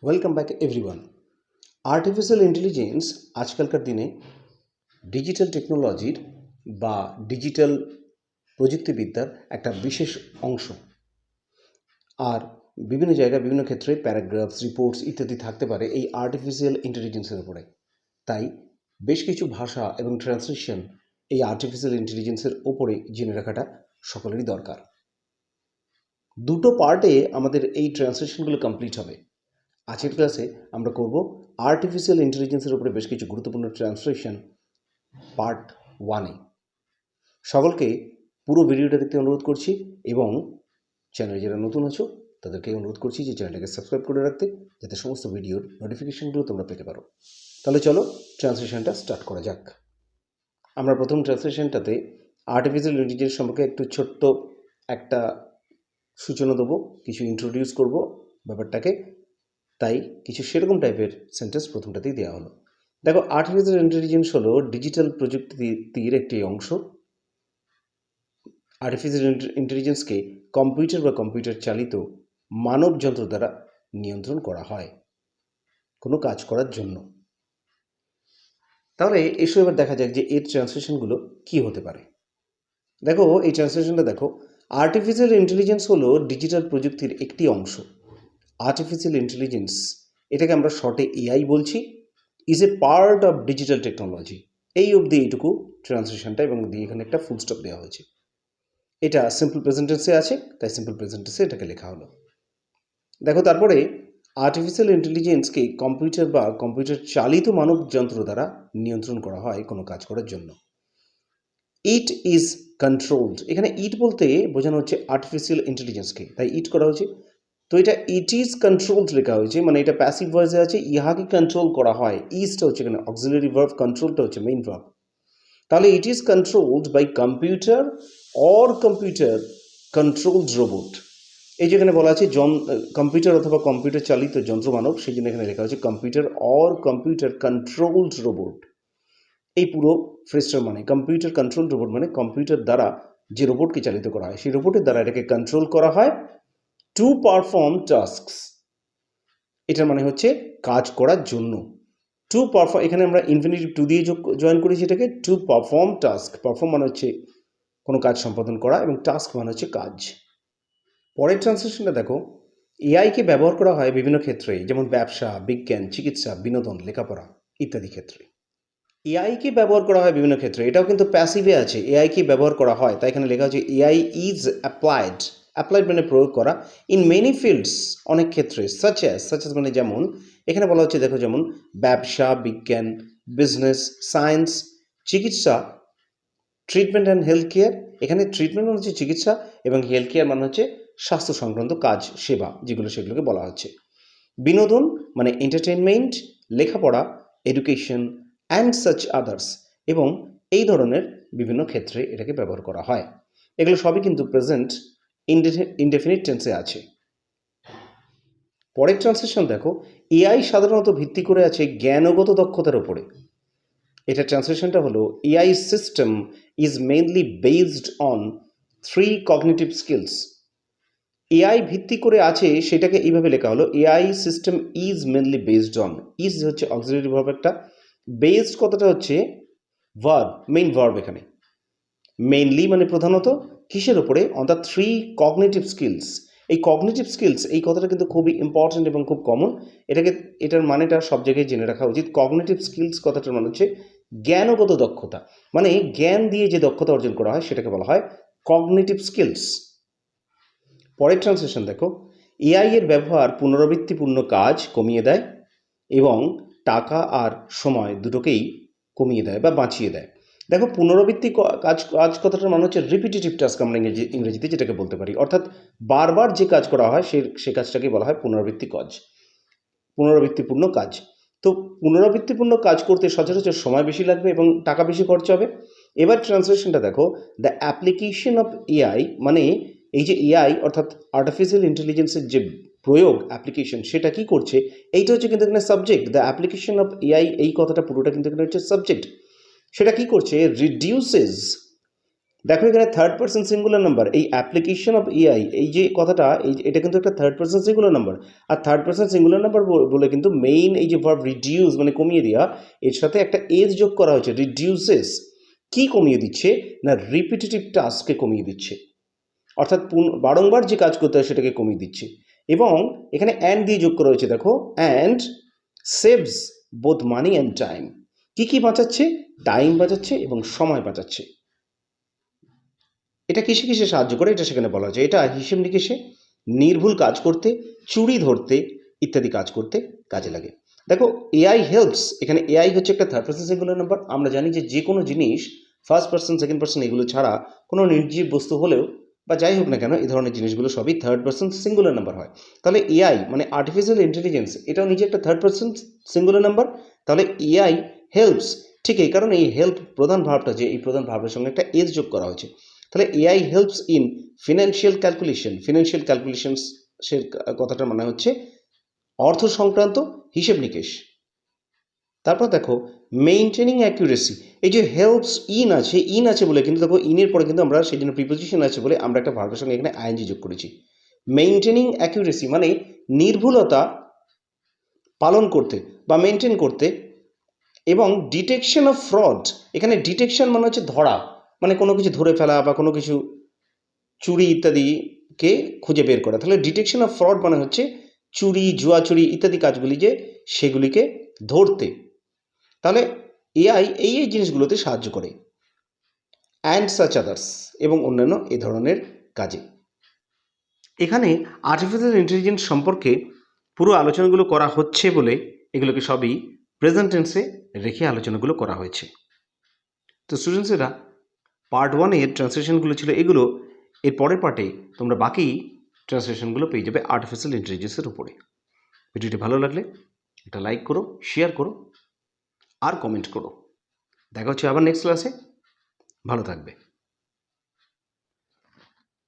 Welcome back everyone. Artificial intelligence আজকালকার দিনে digital টেকনোলজির বা ডিজিটাল প্রযুক্তিবিদ্যার একটা বিশেষ অংশ। আর বিভিন্ন জায়গায় বিভিন্ন ক্ষেত্রে প্যারাগ্রাফস, রিপোর্টস ইত্যাদি থাকতে পারে এই আর্টিফিশিয়াল ইন্টেলিজেন্সের উপরে। তাই বেশ কিছু ভাষা এবং ট্রান্সলেশন এই আর্টিফিশিয়াল ইন্টেলিজেন্সের ওপরে জেনে রাখাটা সকলেরই দরকার। দুটো পার্টে আমাদের এই ট্রান্সলেশনগুলো কমপ্লিট হবে। আজকের ক্লাসে আমরা করব আর্টিফিশিয়াল ইন্টেলিজেন্সের উপরে বেশ কিছু গুরুত্বপূর্ণ ট্রান্সলেশন পার্ট 1-এ। সকলকে পুরো ভিডিওটা দেখতে অনুরোধ করছি এবং চ্যানেলে যারা নতুন আছো তাদেরকে অনুরোধ করছি যে চ্যানেলটাকে সাবস্ক্রাইব করে রাখতে, যাতে সমস্ত ভিডিওর নোটিফিকেশনগুলো তোমরা পেতে পারো। তাহলে চলো ট্রান্সলেশনটা স্টার্ট করা যাক। আমরা প্রথম ট্রান্সলেশনটাতে আর্টিফিশিয়াল ইন্টেলিজেন্স সম্পর্কে একটু ছোট্ট একটা সূচনা দেবো, কিছু ইন্ট্রোডিউস করব ব্যাপারটাকে। তাই কিছু সেরকম টাইপের সেন্টেন্স প্রথমটাতেই দেওয়া হলো। দেখো, আর্টিফিশিয়াল ইন্টেলিজেন্স হলো ডিজিটাল প্রযুক্তির একটি অংশ। আর্টিফিশিয়াল ইন্টেলিজেন্সকে কম্পিউটার বা কম্পিউটার চালিত মানব যন্ত্র দ্বারা নিয়ন্ত্রণ করা হয় কোনো কাজ করার জন্য। তাহলে এসো এবার দেখা যাক যে এর ট্রান্সলেশনগুলো কি হতে পারে। দেখো, এই ট্রান্সলেশনটা দেখো, আর্টিফিশিয়াল ইন্টেলিজেন্স হলো ডিজিটাল প্রযুক্তির একটি অংশ। আর্টিফিশিয়াল ইন্টেলিজেন্স, এটাকে আমরা শর্টে এআই বলছি, is a part of digital technology. এই অবধি এইটুকু ট্রান্সলেশনটা, এবং দিয়ে এখানে একটা ফুল স্টপ দেওয়া হয়েছে। এটা সিম্পল প্রেজেন্ট টেন্সে আছে, তাই সিম্পল প্রেজেন্ট টেন্সে এটাকে লেখা হলো। দেখো, তারপরে আর্টিফিশিয়াল ইন্টেলিজেন্সকে কম্পিউটার বা কম্পিউটার চালিত মানব যন্ত্র দ্বারা নিয়ন্ত্রণ করা হয় কোনো কাজ করার জন্য। ইট ইজ কন্ট্রোলড, এখানে ইট বলতে বোঝানো হচ্ছে আর্টিফিশিয়াল ইন্টেলিজেন্সকে, তাই ইট করা হয়েছে। তো এটা ইট ইজ কন্ট্রোলড লেখা হয়েছে, মানে এটা প্যাসিভ ভয়েসে আছে, ইহাকে কন্ট্রোল করা হয়। ইজটা হচ্ছে এখানে অক্সিলারি ভার্ব, কন্ট্রোলটা হচ্ছে মেইন ভার্ব। তাহলে it is controlled by computer or computer controlled robot. এই যেখানে বলা আছে কম্পিউটার অথবা কম্পিউটার চালিত যন্ত্রমানব, সেই জন্য এখানে লেখা হচ্ছে computer or computer controlled robot. এই পুরো ফ্রেজটার মানে কম্পিউটার কন্ট্রোল রোবট, মানে কম্পিউটার দ্বারা যে রোবটকে চালিত করা হয় সেই রোবটের দ্বারা এটাকে কন্ট্রোল করা হয় টু পারফর্ম টাস্কস। এটার মানে হচ্ছে কাজ করার জন্য। টু পারফর্ম, এখানে আমরা ইনফিনিটিভ টু দিয়ে জয়েন করেছি এটাকে। টু পারফর্ম টাস্ক, পারফর্ম মানে হচ্ছে কোনো কাজ সম্পাদন করা, এবং টাস্ক মানে হচ্ছে কাজ। পরের ট্রান্সলেশনটা দেখো, এআইকে ব্যবহার করা হয় বিভিন্ন ক্ষেত্রে, যেমন ব্যবসা, বিজ্ঞান, চিকিৎসা, বিনোদন, লেখাপড়া ইত্যাদি ক্ষেত্রে। এআইকে ব্যবহার করা হয় বিভিন্ন ক্ষেত্রে, এটাও কিন্তু প্যাসিভে আছে, এআইকে ব্যবহার করা হয়, তাই এখানে লেখা হচ্ছে এআই ইজ অ্যাপ্লাইড। অ্যাপ্লাইড মানে প্রয়োগ করা, ইন মেনি ফিল্ডস, অনেক ক্ষেত্রে, সাচ অ্যাজ মানে যেমন, এখানে বলা হচ্ছে দেখো, যেমন ব্যবসা, বিজ্ঞান, বিজনেস, সায়েন্স, চিকিৎসা, ট্রিটমেন্ট অ্যান্ড হেলথ কেয়ার। এখানে ট্রিটমেন্ট মানে হচ্ছে চিকিৎসা, এবং হেলথ কেয়ার মানে হচ্ছে স্বাস্থ্য সংক্রান্ত কাজ, সেবা যেগুলো, সেগুলোকে বলা হচ্ছে। বিনোদন মানে এন্টারটেনমেন্ট, লেখাপড়া, এডুকেশন অ্যান্ড সাচ আদার্স, এবং এই ধরনের বিভিন্ন ক্ষেত্রে এটাকে ব্যবহার করা হয়। এগুলো সবই কিন্তু প্রেজেন্ট ইনডেফিনিট টেন্সে আছে। পরের ট্রান্সলেশন দেখো, এআই সাধারণত ভিত্তি করে আছে জ্ঞানগত দক্ষতার উপরে। এটা ট্রান্সলেশনটা হলো, AI system is mainly based on 3 cognitive skills. AI ভিত্তি করে আছে, সেটাকে এইভাবে লেখা হলো, AI system is mainly based on, is হচ্ছে অক্সিলারি ভার্ব একটা, বেসড কথাটা হচ্ছে ভার্ব, মেইন ভার্ব এখানে। মেইনলি মানে প্রধানত, কিসের উপরে? On the 3 cognitive skills. এই কগনিটিভ স্কিলস, এই কথাটা কিন্তু খুবই ইম্পর্টেন্ট এবং খুব কমন। এটার মানেটা সব জায়গায় জেনে রাখা উচিত। কগনিটিভ স্কিলস কথাটার মানে হচ্ছে জ্ঞানগত দক্ষতা, মানে জ্ঞান দিয়ে যে দক্ষতা অর্জন করা হয় সেটাকে বলা হয় কগনিটিভ স্কিলস। পরের ট্রান্সলেশন দেখো, এআই এর ব্যবহার পুনরাবৃত্তিপূর্ণ কাজ কমিয়ে দেয় এবং টাকা আর সময় দুটোকেই কমিয়ে দেয় বা বাঁচিয়ে দেয়। দেখো, পুনরাবৃত্তি কাজ কথাটার মানে হচ্ছে রিপিটেটিভ টাস্ক, আমরা ইংরেজিতে যেটাকে বলতে পারি, অর্থাৎ বারবার যে কাজ করা হয় সে কাজটাকে বলা হয় পুনরাবৃত্তিপূর্ণ কাজ। তো পুনরাবৃত্তিপূর্ণ কাজ করতে সচরাচর সময় বেশি লাগবে এবং টাকা বেশি খরচ হবে। এবার ট্রান্সলেশনটা দেখো, দ্য অ্যাপ্লিকেশন অফ এআই, মানে এই যে এআই অর্থাৎ আর্টিফিশিয়াল ইন্টেলিজেন্সের যে প্রয়োগ, অ্যাপ্লিকেশন, সেটা কি করছে? এইটা হচ্ছে কিন্তু এখানে subject. The application of AI, এই কথাটা পুরোটা কিন্তু এখানে হচ্ছে সাবজেক্ট। সেটা কি করছে? রিডিউসেস দেখো এখানে থার্ড পার্সন সিঙ্গুলার নাম্বার, এই অ্যাপ্লিকেশন অফ এআই, এই যে কথাটা, এটা কিন্তু একটা থার্ড পার্সন সিঙ্গুলার নাম্বার। আর থার্ড পার্সন সিঙ্গুলার নাম্বার বলে কিন্তু মেইন এই যে ভার্ব রিডিউস মানে কমিয়ে দেওয়া, এর সাথে একটা এজ যোগ করা হয়েছে, রিডিউসেস। কি কমিয়ে দিচ্ছে না, রিপিটেটিভ টাস্ককে কমিয়ে দিচ্ছে, অর্থাৎ বারংবার যে কাজ করতে হয় সেটাকে কমিয়ে দিচ্ছে। এবং এখানে অ্যান্ড দিয়ে যোগ করা হয়েছে, দেখো and saves both money and time. কি কি বাঁচাচ্ছে, টাইম বাঁচাচ্ছে এবং সময় বাঁচাচ্ছে। এটা কিসে কিসে সাহায্য করে এটা সেখানে বলা হয়েছে, এটা হিসেব নিকেশে, নির্ভুল কাজ করতে, চুরি ধরতে ইত্যাদি কাজ করতে কাজে লাগে। দেখো এআই হেল্পস, এখানে এআই হচ্ছে একটা থার্ড পার্সন সিঙ্গুলার নাম্বার। আমরা জানি যে কোনো জিনিস ফার্স্ট পার্সন সেকেন্ড পার্সন এগুলো ছাড়া কোনো নির্জীব বস্তু হলেও বা যাই হোক না কেন এই ধরনের জিনিসগুলো সবই থার্ড পার্সন সিঙ্গুলার নাম্বার হয়। তাহলে এআই মানে আর্টিফিশিয়াল ইন্টেলিজেন্স, এটাও নিজে একটা থার্ড পার্সন সিঙ্গুলার নাম্বার। তাহলে এআই হেল্পস, ঠিক এই কারণে এই হেল্প প্রধান ভাবটা, যে এই প্রধান ভাবের সঙ্গে একটা এজ যোগ করা হয়েছে। তাহলে AI helps in financial calculation, financial ক্যালকুলেশনসের কথাটা মানে হচ্ছে অর্থ সংক্রান্ত হিসেব নিকেশ। তারপর দেখো মেইনটেনিং অ্যাকুরেসি, এই যে হেল্পস ইন আছে বলে কিন্তু দেখো ইনের পরে কিন্তু আমরা সেই জন্য প্রিপোজিশন আছে বলে আমরা একটা ভার্বের সঙ্গে এখানে আইএনজি যোগ করেছি। মেইনটেনিং অ্যাকুরেসি মানে নির্ভুলতা পালন করতে বা মেনটেন করতে, এবং ডিটেকশন অফ ফ্রড, এখানে ডিটেকশন মানে হচ্ছে ধরা, মানে কোনো কিছু ধরে ফেলা বা কোনো কিছু চুরি ইত্যাদিকে খুঁজে বের করা। তাহলে ডিটেকশন অফ ফ্রড মানে হচ্ছে চুরি, জুয়া চুরি ইত্যাদি কাজগুলি যে সেগুলিকে ধরতে। তাহলে এআই এই এই জিনিসগুলোতে সাহায্য করে, অ্যান্ড সাচ আদার্স এবং অন্যান্য এ ধরনের কাজে। এখানে আর্টিফিশিয়াল ইন্টেলিজেন্স সম্পর্কে পুরো আলোচনাগুলো করা হচ্ছে বলে এগুলোকে সবই প্রেজেন্ট টেন্সে রেখে আলোচনাগুলো করা হয়েছে। তো স্টুডেন্টসেরা পার্ট 1-এর ট্রান্সলেশনগুলো ছিল এগুলো। এর পরের পার্টে তোমরা বাকি ট্রান্সলেশনগুলো পেয়ে যাবে আর্টিফিশিয়াল ইন্টেলিজেন্সের উপরে। ভিডিওটি ভালো লাগলে একটা লাইক করো, শেয়ার করো আর কমেন্ট করো। দেখা হচ্ছে আবার নেক্সট ক্লাসে। ভালো থাকবে।